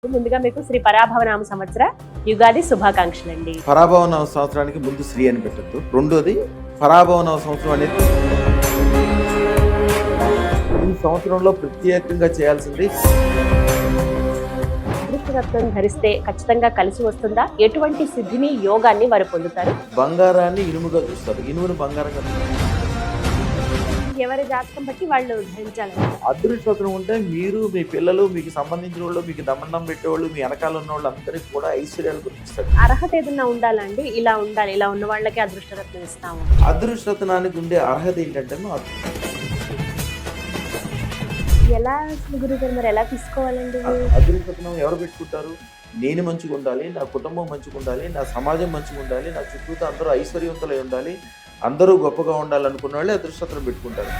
ముందుగా మీకు శ్రీ పరాభవనామ సంవత్సర యుగాది శుభాకాంక్షలు అండి. పరాభవనామ సంవత్సరానికి ముందు శ్రీ అని పెట్టద్దు. రెండోది పరాభవనామ సంవత్సరం అనేది ఈ సంవత్సరంలో ప్రత్యేకంగా చేయాల్సింది. అదృష్టరత్నం ధరిస్తే ఖచ్చితంగా కలిసి వస్తుందా? ఎటువంటి సిద్ధిని యోగాన్ని వారు పొందుతారు? బంగారాన్ని ఇనుముగా చూస్తారు, ఇనుమును బంగారంగా చూస్తారు. ఎవరి జాతకం బట్టి వాళ్ళు ధరించాలి. అదృష్టం ఉంటే మీరు, మీ పిల్లలు, మీకు సంబంధించిన వాళ్ళు, మీకు దమ్మన్నం పెట్టేవాళ్ళు, మీ వెనకాల ఉన్న వాళ్ళు అందరికీ కూడా ఐశ్వర్యాలు గుర్తిస్తారు. అర్హత ఏదన్నా ఉండాలండి, ఇలా ఉండాలి, ఇలా ఉన్న వాళ్ళకి అదృష్టరత్నం ఇస్తాము. అదృష్టనానికి ఉండే అర్హత ఏంటంటే ఎలా గురుగారు మరి ఎలా తీసుకోవాలండి? అదృష్టనం ఎవరు పెట్టుకుంటారు? నేను మంచిగా ఉండాలి, నా కుటుంబం మంచిగా ఉండాలి, నా సమాజం మంచిగా ఉండాలి, నా చుట్టూతో అందరూ ఐశ్వర్యవంతులై ఉండాలి, అందరూ గొప్పగా ఉండాలనుకున్న వాళ్ళే అదృష్టం పెట్టుకుంటారు.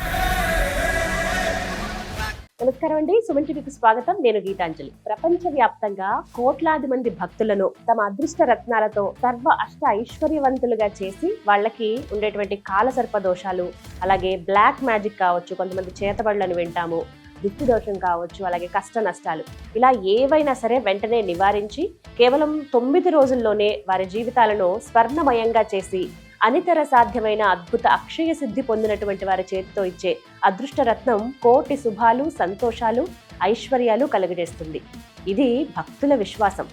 నమస్కారం అండి, సుమన్ టీవీకి స్వాగతం. నేను గీతాంజలి. ప్రపంచవ్యాప్తంగా కోట్లాది మంది భక్తులను తమ అదృష్ట రత్నాలతో సర్వ అష్ట ఐశ్వర్యవంతులుగా చేసి వాళ్ళకి ఉండేటువంటి కాలసర్ప దోషాలు, అలాగే బ్లాక్ మ్యాజిక్ కావచ్చు, కొంతమంది చేతబడులను వింటాము, దిష్టి దోషం కావచ్చు, అలాగే కష్ట నష్టాలు, ఇలా ఏవైనా సరే వెంటనే నివారించి కేవలం 9 రోజుల్లోనే వారి జీవితాలను స్వర్ణమయంగా చేసి అనితర సాధ్యమైన అద్భుత అక్షయ సిద్ధి పొందినటువంటి వారి చేతితో ఇచ్చే అదృష్టరత్నం కోటి శుభాలు, సంతోషాలు, ఐశ్వర్యాలు కలుగజేస్తుంది. ఇది భక్తుల విశ్వాసం.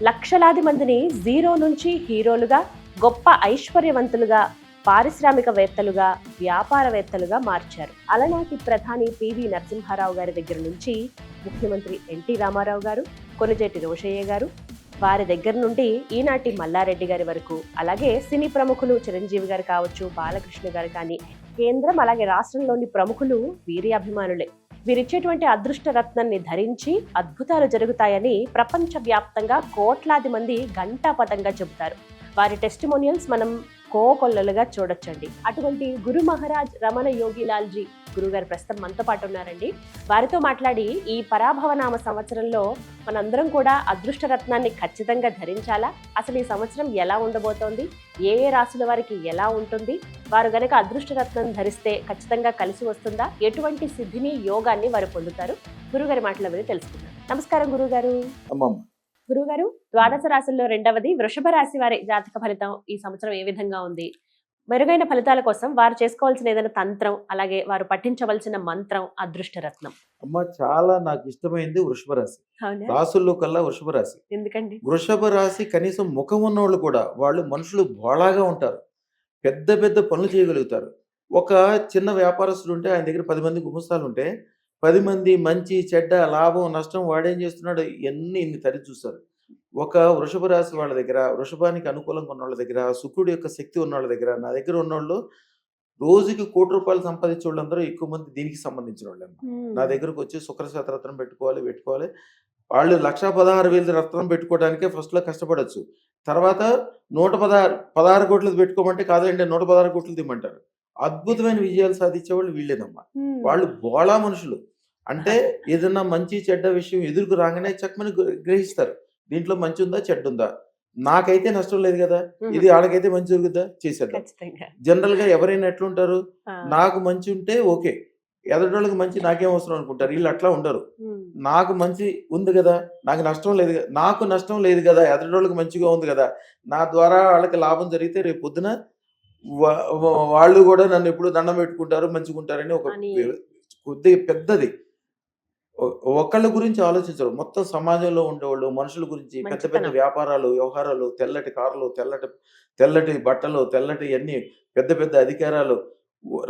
లక్షలాది మందిని జీరో నుంచి హీరోలుగా, గొప్ప ఐశ్వర్యవంతులుగా, పారిశ్రామికవేత్తలుగా, వ్యాపారవేత్తలుగా మార్చారు. అలనాటి ప్రధాని పివి నరసింహారావు గారి దగ్గర నుంచి ముఖ్యమంత్రి ఎన్టీ రామారావు గారు, కొణిజేటి రోషయ్య గారు, వారి దగ్గర నుండి ఈనాటి మల్లారెడ్డి గారి వరకు, అలాగే సినీ ప్రముఖులు చిరంజీవి గారు కావచ్చు, బాలకృష్ణ గారు కానీ, కేంద్రం అలాగే రాష్ట్రంలోని ప్రముఖులు వీరి అభిమానులే. వీరిచ్చేటువంటి అదృష్ట రత్నాన్ని ధరించి అద్భుతాలు జరుగుతాయని ప్రపంచవ్యాప్తంగా కోట్లాది మంది ఘంటాపథంగా చెబుతారు. వారి టెస్టిమోనియల్స్ మనం కోకొల్లలుగా చూడొచ్చండి. అటువంటి గురు మహారాజ్ రమణ యోగిలాల్జీ గురుగారు ప్రస్తుతం మనతో పాటు ఉన్నారండి. వారితో మాట్లాడి ఈ పరాభవనామ సంవత్సరంలో మనందరం కూడా అదృష్ట రత్నాన్ని ఖచ్చితంగా ధరించాలా, అసలు ఈ సంవత్సరం ఎలా ఉండబోతోంది, ఏ ఏ రాశుల వారికి ఎలా ఉంటుంది, వారు గనక అదృష్ట రత్నం ధరిస్తే ఖచ్చితంగా కలిసి వస్తుందా, ఎటువంటి సిద్ధిని యోగాన్ని వారు పొందుతారు, గురుగారి మాటల మీద తెలుసుకుందాం. నమస్కారం గురుగారు. గురుగారు, ద్వాదశ రాశుల్లో రెండవది వృషభ రాశి వారి జాతక ఫలితం ఈ సంవత్సరం ఏ విధంగా ఉంది? మెరుగైన ఫలితాల కోసం వారు చేసుకోవాల్సిన ఏదైనా తంత్రం, అలాగే వారు పఠించవలసిన మంత్రం, అదృష్ట రత్నం. చాలా నాకు ఇష్టమైంది వృషభ రాశి. రాసుల్లో కల్లా వృషభ రాశి. ఎందుకండి? వృషభ రాశి కనీసం ముఖం ఉన్నవాళ్ళు కూడా, వాళ్ళు మనుషులు బోళాగా ఉంటారు, పెద్ద పెద్ద పనులు చేయగలుగుతారు. ఒక చిన్న వ్యాపారస్తుడు ఉంటే ఆయన దగ్గర 10 మంది గుమస్తాలు ఉంటే 10 మంది మంచి చెడ్డ లాభం నష్టం వాడేం చేస్తున్నాడు ఇన్ని తరి చూస్తారు. ఒక వృషభ రాశి వాళ్ళ దగ్గర, వృషభానికి అనుకూలంగా ఉన్న వాళ్ళ దగ్గర, శుక్రుడి యొక్క శక్తి ఉన్న వాళ్ళ దగ్గర, నా దగ్గర ఉన్నోళ్ళు రోజుకి ₹1,00,00,000 సంపాదించే వాళ్ళందరూ ఎక్కువ మంది దీనికి సంబంధించిన వాళ్ళేమో నా దగ్గరకు వచ్చి శుక్రశాత రత్నం పెట్టుకోవాలి. వాళ్ళు 1,16,000 రత్నం పెట్టుకోవడానికే ఫస్ట్లో కష్టపడచ్చు. తర్వాత 116 కోట్లు పెట్టుకోమంటే కాదండి 116 కోట్లు దిమ్మంటారు. అద్భుతమైన విజయాలు సాధించే వాళ్ళు వీళ్ళేనమ్మా. వాళ్ళు బోళా మనుషులు. అంటే ఏదన్నా మంచి చెడ్డ విషయం ఎదురుకు రాగానే చక్కమని గ్రహిస్తారు. దీంట్లో మంచి ఉందా చెడ్డ ఉందా, నాకైతే నష్టం లేదు కదా, ఇది వాళ్ళకైతే మంచి జరుగుద్దా, చేసేద్దాం. జనరల్ గా ఎవరైనా ఎట్లుంటారు, నాకు మంచి ఉంటే ఓకే, ఎదటోళ్ళకి మంచి నాకేం అవసరం అనుకుంటారు. వీళ్ళు అట్లా ఉండరు. నాకు మంచి ఉంది కదా, నాకు నష్టం లేదు, నాకు నష్టం లేదు కదా, ఎదటోళ్ళకి మంచిగా ఉంది కదా, నా ద్వారా వాళ్ళకి లాభం జరిగితే రేపు పొద్దున వాళ్ళు కూడా నన్ను ఎప్పుడు దండం పెట్టుకుంటారు, మంచిగుంటారని ఒక కొద్దిగా పెద్దది. ఒకళ్ళ గురించి ఆలోచించరు, మొత్తం సమాజంలో ఉండేవాళ్ళు మనుషుల గురించి, పెద్ద పెద్ద వ్యాపారాలు, వ్యవహారాలు, తెల్లటి కార్లు, తెల్లటి బట్టలు, తెల్లటి అన్ని పెద్ద పెద్ద అధికారాలు,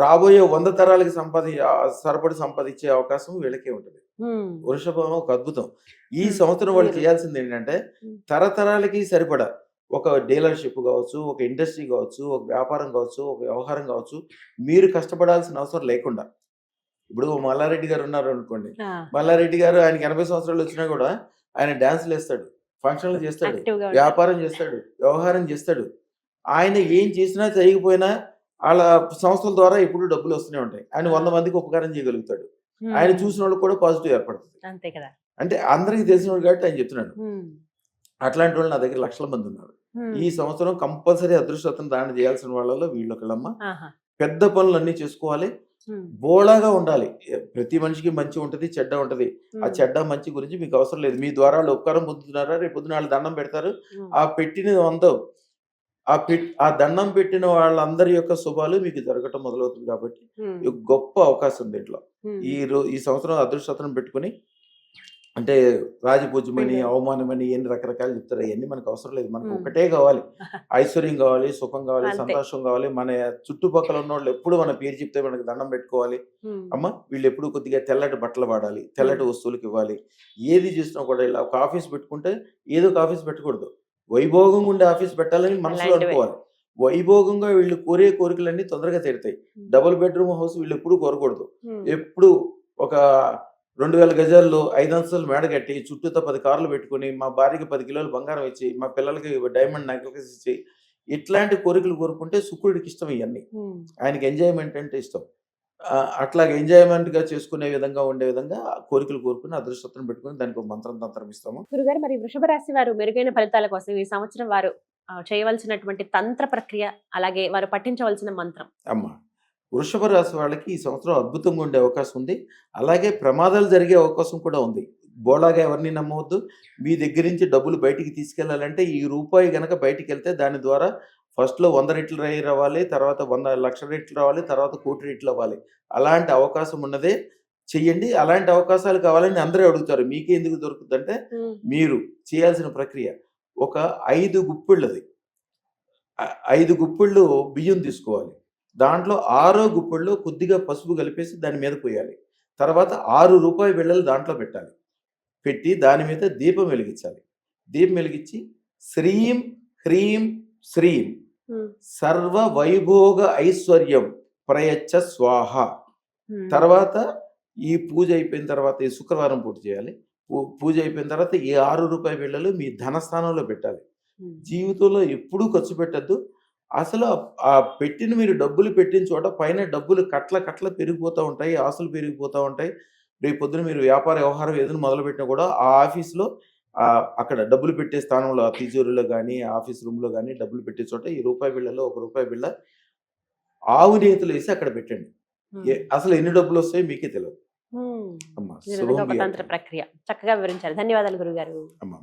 రాబోయే 100 తరాలకి సంపాదించే అవకాశం వీళ్ళకే ఉంటుంది. వృషభం ఒక అద్భుతం. ఈ సంవత్సరం వాళ్ళు చేయాల్సింది ఏంటంటే తరతరాలకి సరిపడా ఒక డీలర్షిప్ కావచ్చు, ఒక ఇండస్ట్రీ కావచ్చు, ఒక వ్యాపారం కావచ్చు, ఒక వ్యవహారం కావచ్చు, మీరు కష్టపడాల్సిన అవసరం లేకుండా. ఇప్పుడు మల్లారెడ్డి గారు ఉన్నారు అనుకోండి, మల్లారెడ్డి గారు ఆయనకి 80 సంవత్సరాలు వచ్చినా కూడా ఆయన డాన్సులు వేస్తాడు, ఫంక్షన్లు చేస్తాడు, వ్యాపారం చేస్తాడు, వ్యవహారం చేస్తాడు. ఆయన ఏం చేసినా చేయకపోయినా వాళ్ళ సంస్థల ద్వారా ఎప్పుడు డబ్బులు వస్తూనే ఉంటాయి. ఆయన 100 మందికి ఉపకారం చేయగలుగుతాడు. ఆయన చూసిన వాళ్ళు కూడా పాజిటివ్ ఏర్పడుతుంది. అంటే అందరికి తెలిసిన వాళ్ళు కాబట్టి ఆయన చెప్తున్నాడు. అట్లాంటి వాళ్ళు నా దగ్గర లక్షల మంది ఉన్నారు. ఈ సంవత్సరం కంపల్సరీ అదృష్టం దాన్ని చేయాల్సిన వాళ్ళలో వీళ్ళొకళ్ళమ్మ. పెద్ద పనులు అన్ని చేసుకోవాలి. బోళాగా ఉండాలి. ప్రతి మనిషికి మంచి ఉంటది, చెడ్డ ఉంటది. ఆ చెడ్డ మంచి గురించి మీకు అవసరం లేదు. మీ ద్వారా వాళ్ళు ఉపకారం పొందుతున్నారా, రేపు పొద్దున వాళ్ళు దండం పెడతారు. ఆ పెట్టినది అందం. ఆ దండం పెట్టిన వాళ్ళందరి యొక్క శుభాలు మీకు జరగటం మొదలవుతుంది కాబట్టి ఇది గొప్ప అవకాశం దీంట్లో. ఈ సంవత్సరం అదృష్టం పెట్టుకుని అంటే రాజపూజ్యమని, అవమానమని ఎన్ని రకరకాలు చెప్తారు. అవన్నీ మనకు అవసరం లేదు. మనకు ఒకటే కావాలి, ఐశ్వర్యం కావాలి, సుఖం కావాలి, సంతోషం కావాలి. మన చుట్టుపక్కల ఉన్న వాళ్ళు ఎప్పుడు మన పేరు చెప్తే మనకు దండం పెట్టుకోవాలి. అమ్మ వీళ్ళు ఎప్పుడు కొద్దిగా తెల్లటి బట్టలు వాడాలి, తెల్లటి వస్తువులకు ఇవ్వాలి. ఏది చేసినా కూడా ఇలా ఒక ఆఫీస్ పెట్టుకుంటే ఏదో ఒక ఆఫీస్ పెట్టకూడదు. వైభోగంగా ఉండే ఆఫీస్ పెట్టాలని మనసులో అనుకోవాలి. వైభోగంగా వీళ్ళు కోరే కోరికలన్నీ తొందరగా తీరుతాయి. డబుల్ బెడ్రూమ్ హౌస్ వీళ్ళు ఎప్పుడు కోరకూడదు. ఎప్పుడు ఒక 2000 గజాల్లో 5 అంతస్తులు మేడ కట్టి చుట్టూతో 10 కార్లు పెట్టుకుని మా భార్యకి 10 కిలోలు బంగారం ఇచ్చి మా పిల్లలకి డైమండ్ నెక్లెస్ ఇచ్చి ఇట్లాంటి కోరికలు కోరుకుంటే శుక్రుడికి ఇష్టం. ఇవన్నీ ఆయనకి ఎంజాయ్మెంట్ అంటే ఇష్టం. అట్లాగే ఎంజాయ్మెంట్ గా చేసుకునే విధంగా ఉండే విధంగా కోరికలు కోరుకుని అదృష్టం పెట్టుకుని దానికి ఒక మంత్రం తంత్రం ఇస్తాము. గురుగారు, మరి వృషభ రాశి వారు మెరుగైన ఫలితాల కోసం ఈ సంవత్సరం వారు చేయవలసినటువంటి తంత్ర ప్రక్రియ, అలాగే వారు పఠించవలసిన మంత్రం. అమ్మా, వృషభ రాశి వాళ్ళకి ఈ సంవత్సరం అద్భుతంగా ఉండే అవకాశం ఉంది. అలాగే ప్రమాదాలు జరిగే అవకాశం కూడా ఉంది. బోళాగా ఎవరిని నమ్మవద్దు. మీ దగ్గర నుంచి డబ్బులు బయటికి తీసుకెళ్లాలంటే ఈ రూపాయి గనక బయటికి వెళ్తే దాని ద్వారా ఫస్ట్లో 100 రెట్లు రావాలి, తర్వాత 100 లక్షల రెట్లు రావాలి, తర్వాత 1 కోటి రెట్లు అవ్వాలి. అలాంటి అవకాశం ఉన్నదే చెయ్యండి. అలాంటి అవకాశాలు కావాలని అందరూ అడుగుతారు. మీకే ఎందుకు దొరుకుతుందంటే మీరు చేయాల్సిన ప్రక్రియ ఒక 5 గుప్పిళ్ళది 5 గుప్పిళ్ళు బియ్యం తీసుకోవాలి. దాంట్లో 6వ గుప్పిళ్ళు కొద్దిగా పసుపు కలిపేసి దాని మీద పోయాలి. తర్వాత 6 రూపాయి బిళ్ళలు దాంట్లో పెట్టాలి. పెట్టి దాని మీద దీపం వెలిగించాలి. దీపం వెలిగించి శ్రీం హ్రీం శ్రీం సర్వ వైభోగ ఐశ్వర్యం ప్రయచ్చ స్వాహ. తర్వాత ఈ పూజ అయిపోయిన తర్వాత ఈ శుక్రవారం పూట చేయాలి. పూజ అయిపోయిన తర్వాత ఈ 6 రూపాయి బిళ్ళలు మీ ధనస్థానంలో పెట్టాలి. జీవితంలో ఎప్పుడూ ఖర్చు పెట్టద్దు. అసలు ఆ పెట్టిన మీరు డబ్బులు పెట్టిన చోట పైన డబ్బులు కట్ల పెరిగిపోతూ ఉంటాయి, ఆస్తులు పెరిగిపోతూ ఉంటాయి. రేపు పొద్దున మీరు వ్యాపార వ్యవహారం ఏదైనా మొదలుపెట్టినా కూడా ఆ ఆఫీస్లో అక్కడ డబ్బులు పెట్టే స్థానంలో ఆ తిజోరీలో కానీ ఆఫీస్ రూమ్లో కానీ డబ్బులు పెట్టే చోట ఈ రూపాయి బిళ్ళలో 1 రూపాయి బిళ్ళ ఆవు నేతులు వేసి అక్కడ పెట్టండి. అసలు ఎన్ని డబ్బులు వస్తాయో మీకే తెలియదు. తంత్ర ప్రక్రియ చక్కగా వివరించారు. ధన్యవాదాలు గురుగారు. అమ్మా.